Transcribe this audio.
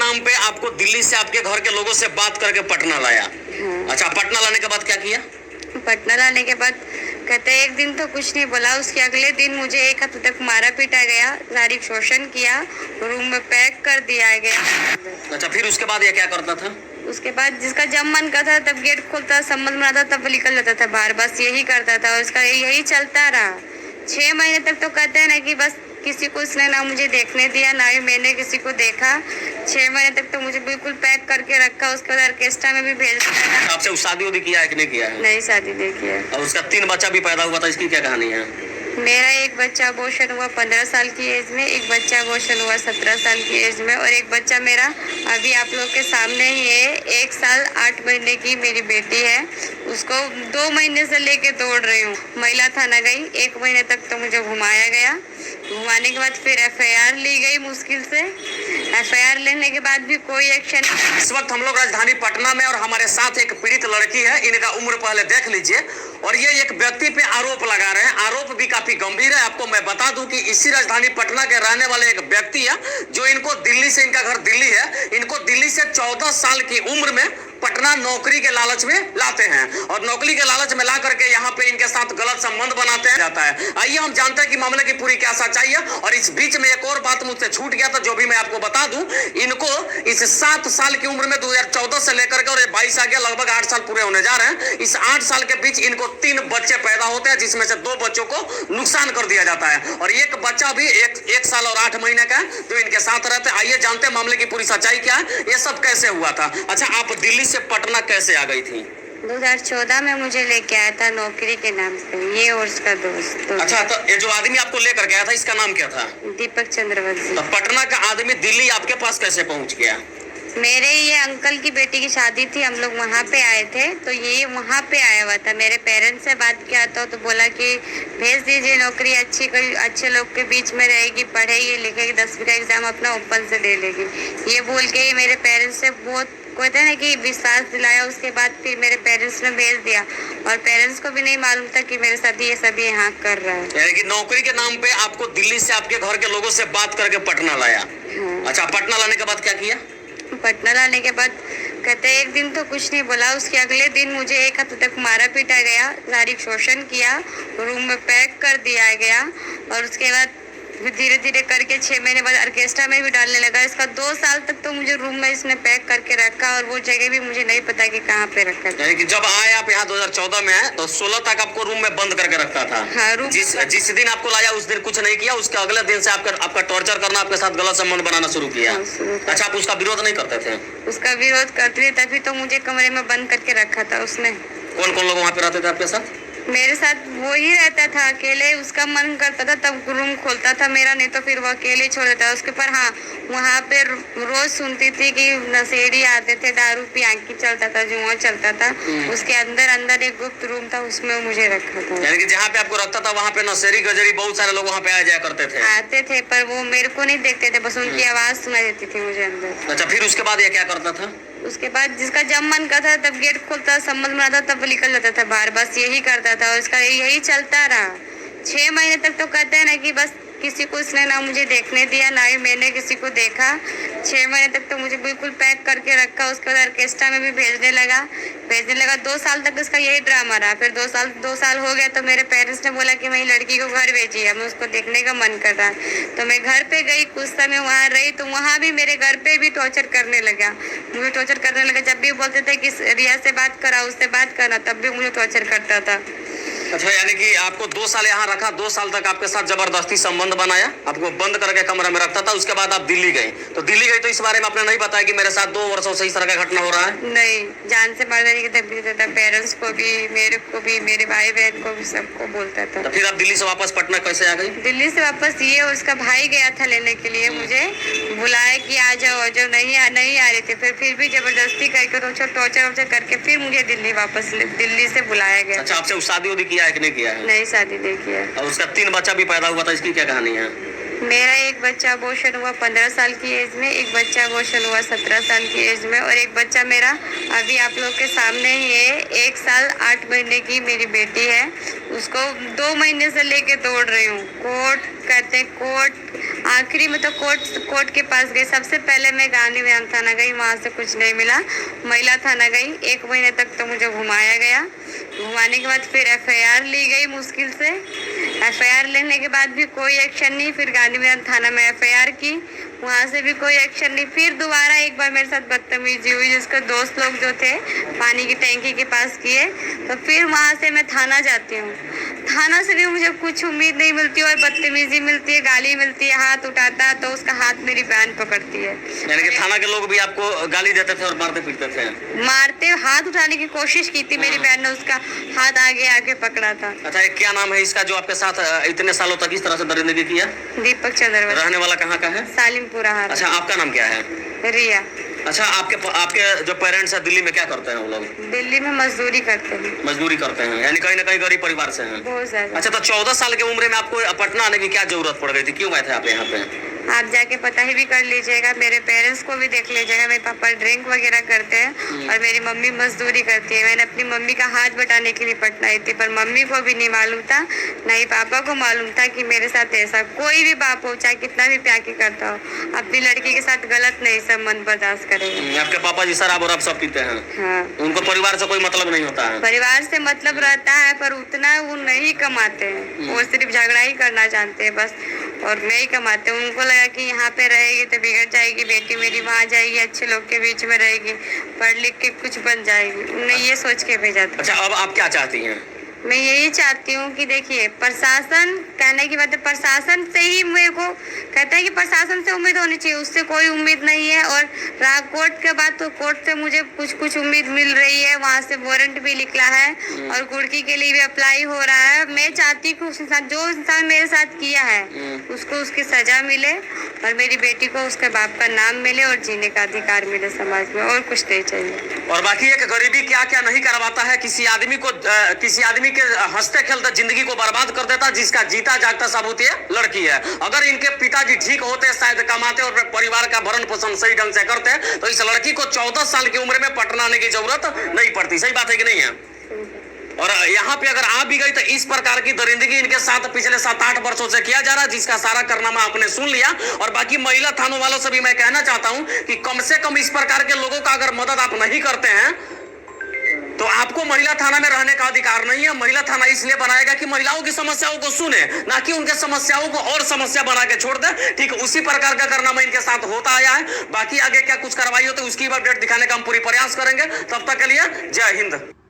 नाम पे आपको दिल्ली से आपके घर के लोगों से बात करके पटना लाया। अच्छा, पटना लाने के बाद क्या किया? पटना लाने के बाद कहते एक दिन तो कुछ नहीं बोला, उसके अगले दिन मुझे एक हफ्ते तक मारा पीटा गया, शारीरिक शोषण किया, रूम में पैक कर दिया गया। अच्छा, फिर उसके बाद ये क्या करता था? उसके बाद जिसका जब मन करता था तब गेट खोलता, संबंध बनाता तब निकल जाता था बाहर, बस यही करता था और उसका यही चलता रहा 6 महीने तक। तो कहते हैं ना कि बस किसी को उसने ना मुझे देखने दिया ना ही मैंने किसी को देखा। 6 महीने तक तो मुझे बिल्कुल पैक करके रखा, उसके बाद ऑर्केस्ट्रा में भी भेज दिया। आपसे शादी वादी किया है कि नहीं किया है? नहीं, शादी नहीं किया। और उसका 3 बच्चा भी पैदा हुआ था, इसकी क्या कहानी है? मेरा एक बच्चा अबॉर्शन हुआ 15 साल की एज में, एक बच्चा अबॉर्शन हुआ 17 साल की एज में और एक बच्चा मेरा अभी आप लोग के सामने ही है, 1 साल 8 महीने की मेरी बेटी है। उसको 2 महीने से लेके दौड़ रही हूँ। महिला थाना गई, 1 महीने तक तो मुझे घुमाया गया। घुमाने के बाद फिर FIR ली गई मुश्किल से। FIR लेने के बाद भी कोई एक्शन। इस वक्त हम लोग राजधानी पटना में और हमारे साथ एक पीड़ित लड़की है, इनका उम्र पहले देख लीजिए। और ये एक व्यक्ति पे आरोप लगा रहे हैं, आरोप भी काफी गंभीर है। आपको मैं बता दूं कि इसी राजधानी पटना के रहने वाले एक व्यक्ति है जो इनको दिल्ली से, इनका घर दिल्ली है, इनको दिल्ली से 14 साल की उम्र में पटना नौकरी के लालच में लाते हैं और नौकरी के लालच में ला करके यहाँ पे इनके साथ गलत संबंध बनाते हैं जाता है। आइए हम जानते हैं कि मामले की पूरी क्या सच्चाई है। और इस बीच में एक और बात मुझसे छूट गया था, जो भी मैं आपको बता दूं। इनको इस 7 साल की उम्र में 2014 से लेकर के और 22 आ गया, लगभग 8 साल पूरे होने जा रहे हैं। इस 8 साल के बीच इनको 3 बच्चे पैदा होते हैं, जिसमें से 2 बच्चों को नुकसान कर दिया जाता है और एक बच्चा भी 1 साल और 8 महीने का है जो इनके साथ रहते हैं। आइए जानते हैं मामले की पूरी सच्चाई क्या है, ये सब कैसे हुआ था। अच्छा, आप दिल्ली से पटना कैसे आ गई थी? 2014 में मुझे लेके आया था नौकरी के नाम से, ये और उसका दोस्त। अच्छा, तो ये जो आदमी आपको लेकर गया था, इसका नाम क्या था? दीपक चंद्रवंशी। तो पटना का आदमी दिल्ली आपके पास कैसे पहुंच गया? मेरे ये अंकल की बेटी की शादी थी, हम लोग वहाँ पे आए थे, तो ये वहाँ पे आया हुआ था। मेरे पेरेंट्स से बात किया तो बोला कि भेज दीजिए, नौकरी अच्छी कोई अच्छे लोग के बीच में रहेगी, पढ़ेगी लिखेगी, 10वीं का एग्जाम अपना ओपन से दे लेगी। ये बोल के ही मेरे पेरेंट्स से बहुत कहते हैं ना कि विश्वास दिलाया। उसके बाद फिर मेरे पेरेंट्स ने भेज दिया और पेरेंट्स को भी नहीं मालूम था कि मेरे साथ ये सभी यहाँ कर रहा है। यानी कि नौकरी के नाम पे आपको दिल्ली से आपके घर के लोगों से बात करके पटना लाया। अच्छा, पटना लाने के बाद क्या किया? पटना लाने के बाद कहते एक दिन तो कुछ नहीं बोला, उसके अगले दिन मुझे 1 हफ्ते तक मारा पीटा गया, शारीरिक शोषण किया, रूम में पैक कर दिया गया और उसके बाद धीरे धीरे करके 6 महीने बाद ऑर्केस्ट्रा में भी डालने लगा। इसका 2 साल तक तो मुझे रूम में इसने पैक करके रखा और वो जगह भी मुझे नहीं पता कि कहाँ पे रखा था। यानी कि जब आए आप यहाँ 2014 में आए तो 16 तक आपको रूम में बंद करके रखता था। हाँ, रूम जिस दिन आपको लाया उस दिन कुछ नहीं किया, उसके अगले दिन से आपका टॉर्चर करना, आपके साथ गलत संबंध बनाना शुरू किया। अच्छा, आप उसका विरोध नहीं करते थे? उसका विरोध करती थी, तभी तो मुझे कमरे में बंद करके रखा था उसने। कौन कौन लोग वहाँ पे रहते थे आपके साथ? मेरे साथ वो ही रहता था अकेले, उसका मन करता था तब रूम खोलता था मेरा, नहीं तो फिर वो अकेले छोड़ देता था उसके। पर हाँ, वहाँ पे रोज सुनती थी कि नशेड़ी आते थे, दारू पियांकी चलता था, जुआ चलता था। उसके अंदर एक गुप्त रूम था, उसमें मुझे रखा था। यानी कि जहाँ पे आपको रखता था वहाँ पे नशेड़ी गजरी बहुत सारे लोग वहाँ पे आ जाया करते थे? आते थे, पर वो मेरे को नहीं देखते थे, बस उनकी आवाज सुनाई देती थी मुझे अंदर। अच्छा, फिर उसके बाद ये क्या करता था? उसके बाद जिसका जब मन करता तब गेट खोलता, संबंध बनाता तब निकल जाता था बाहर, बस यही करता था और उसका यही चलता रहा 6 महीने तक। तो कहते हैं ना कि बस किसी को उसने ना मुझे देखने दिया ना ही मैंने किसी को देखा। 6 महीने तक तो मुझे बिल्कुल पैक करके रखा, उसके बाद ऑर्केस्ट्रा में भी भेजने लगा। 2 साल तक उसका यही ड्रामा रहा। फिर 2 साल हो गया तो मेरे पेरेंट्स ने बोला कि मेरी लड़की को घर भेजिए, हमें उसको देखने का मन कर रहा है। तो मैं घर पे गई, कुछ समय वहाँ रही, तो वहाँ भी मेरे घर पे भी टॉर्चर करने लगा, मुझे टॉर्चर करने लगा। जब भी बोलते थे कि रिया से बात करा, उससे बात करना, तब भी मुझे टॉर्चर करता था। अच्छा, यानी कि आपको 2 साल यहाँ रखा, 2 साल तक आपके साथ जबरदस्ती संबंध बनाया, आपको बंद करके कमरे में रखता था। उसके बाद आप दिल्ली गई, तो दिल्ली गई तो इस बारे में आपने नहीं बताया कि मेरे साथ 2 वर्षों से इस तरह का घटना हो रहा है? नहीं, जान से मार देने की धमकी देता था, पेरेंट्स को भी, मेरे को भी, मेरे भाई बहन को भी, सबको बोलता था। तो फिर आप दिल्ली से वापस पटना कैसे आ गई? दिल्ली से वापस ये उसका भाई गया था लेने के लिए, मुझे बुलाया कि आ जाओ, जो नहीं आ रहे थे। फिर भी जबरदस्ती करके टॉर्चर करके फिर मुझे दिल्ली से बुलाया गया। अच्छा, आपसे शादी वादी किया है कि नहीं किया है? नहीं, शादी नहीं किया। और उसका 3 बच्चा भी पैदा हुआ था, इसकी क्या कहानी है? मेरा एक बच्चा अबॉर्शन हुआ 15 साल की एज में, एक बच्चा अबॉर्शन हुआ 17 साल की एज में और एक बच्चा मेरा अभी आप लोग के सामने ही है, 1 साल 8 महीने की मेरी बेटी है। उसको 2 महीने से लेके दौड़ रही हूँ। कोर्ट कहते हैं, कोर्ट आखिरी में तो कोर्ट के पास गई। सबसे पहले मैं गांधी मैदान थाना गई, वहाँ से कुछ नहीं मिला। महिला थाना गई, 1 महीने तक तो मुझे घुमाया गया। घुमाने के बाद फिर FIR ली गई मुश्किल से। FIR लेने के बाद भी कोई एक्शन नहीं। फिर गांधी मैदान थाना में FIR की, वहाँ से भी कोई एक्शन नहीं। फिर दोबारा एक बार मेरे साथ बदतमीजी हुई, जिसके दोस्त लोग जो थे पानी की टैंकी के पास किए, तो फिर वहाँ से मैं थाना जाती हूँ। थाना से भी मुझे कुछ उम्मीद नहीं मिलती और बदतमीजी मिलती है, गाली मिलती है। हाथ उठाता है तो उसका हाथ मेरी बहन पकड़ती है। यानी कि थाना के लोग भी आपको गाली देते थे और मारते पीटते थे? मारते, हाथ उठाने की कोशिश की थी, मेरी बहन ने उसका हाथ आगे आके पकड़ा था। अच्छा, ये क्या नाम है इसका जो आपके साथ इतने सालों तक इस तरह से दरिंदगी किया? दीपक चंद्रवंशी। रहने वाला कहाँ का है? सालिमपुरा हार। अच्छा, आपका नाम क्या है? रिया। अच्छा, आपके जो पेरेंट्स हैं दिल्ली में क्या करते हैं वो लोग? दिल्ली में मजदूरी करते हैं। मजदूरी करते हैं, यानी कहीं ना कहीं गरीब परिवार से हैं। बहुत ज्यादा। अच्छा, तो 14 साल की उम्र में आपको पटना आने की क्या जरूरत पड़ गई थी? क्यों आए थे आप यहाँ पे? आप जाके पता ही भी कर लीजिएगा, मेरे पेरेंट्स को भी देख लीजिएगा। मेरे पापा ड्रिंक वगैरह करते हैं और मेरी मम्मी मजदूरी करती है। मैंने अपनी मम्मी का हाथ बटाने के लिए पटना आई थी, पर मम्मी को भी नहीं मालूम था, नहीं पापा को मालूम था कि मेरे साथ ऐसा कोई भी बाप हो, चाहे कितना भी प्यार की करता हो, अपनी लड़की के साथ गलत नहीं संबंध बर्दाश्त करेगा। आपके पापा जी शराब और आप सब पीते हैं? हाँ। उनको परिवार से कोई मतलब नहीं होता है? परिवार से मतलब रहता है, पर उतना वो नहीं कमाते हैं। वो सिर्फ झगड़ा ही करना जानते हैं बस, और नहीं कमाते। उनको लगा कि यहाँ पे रहेगी तो बिगड़ जाएगी बेटी मेरी, वहाँ जाएगी अच्छे लोग के बीच में रहेगी, पढ़ लिख के कुछ बन जाएगी। उन्हें ये सोच के भेजा था। अच्छा, अब आप क्या चाहती हैं? मैं यही चाहती हूँ कि देखिए, प्रशासन, कहने की बात है, प्रशासन से ही मेरे को कहता है कि प्रशासन से उम्मीद होनी चाहिए, उससे कोई उम्मीद नहीं है। और रहा कोर्ट के बाद, तो कोर्ट से मुझे कुछ उम्मीद मिल रही है, वहाँ से वारंट भी निकला है और कुर्की के लिए भी अप्लाई हो रहा है। मैं चाहती हूँ जो इंसान मेरे साथ किया है उसको उसकी सजा मिले और मेरी बेटी को उसके बाप का नाम मिले और जीने का अधिकार मिले समाज में, और कुछ नहीं चाहिए। और बाकी एक गरीबी क्या क्या नहीं करवाता है, किसी आदमी के हंसते खेलते जिंदगी को बर्बाद कर देता, जिसका जीता जागता सबूत ये लड़की है। अगर इनके पिताजी ठीक होते, शायद कमाते और परिवार का भरण पोषण सही ढंग से करते, तो इस लड़की को 14 साल की उम्र में पटना आने की जरूरत नहीं पड़ती। सही बात है कि नहीं है? और यहाँ पे अगर आ भी गई तो इस प्रकार की दरिंदगी इनके साथ पिछले 7-8 वर्षों से किया जा रहा है, जिसका सारा कारनामा आपने सुन लिया। और बाकी महिला थानों वालों से भी मैं कहना चाहता हूँ कि कम से कम इस प्रकार के लोगों का अगर मदद आप नहीं करते हैं तो आपको महिला थाना में रहने का अधिकार नहीं है। महिला थाना इसलिए बनाएगा कि महिलाओं की समस्याओं को सुने, ना कि उनके समस्याओं को और समस्या बना के छोड़ दे। ठीक उसी प्रकार का कारनामा इनके साथ होता आया है। बाकी आगे क्या कुछ कार्रवाई होती है उसकी अपडेट दिखाने का हम पूरी प्रयास करेंगे। तब तक के लिए जय हिंद।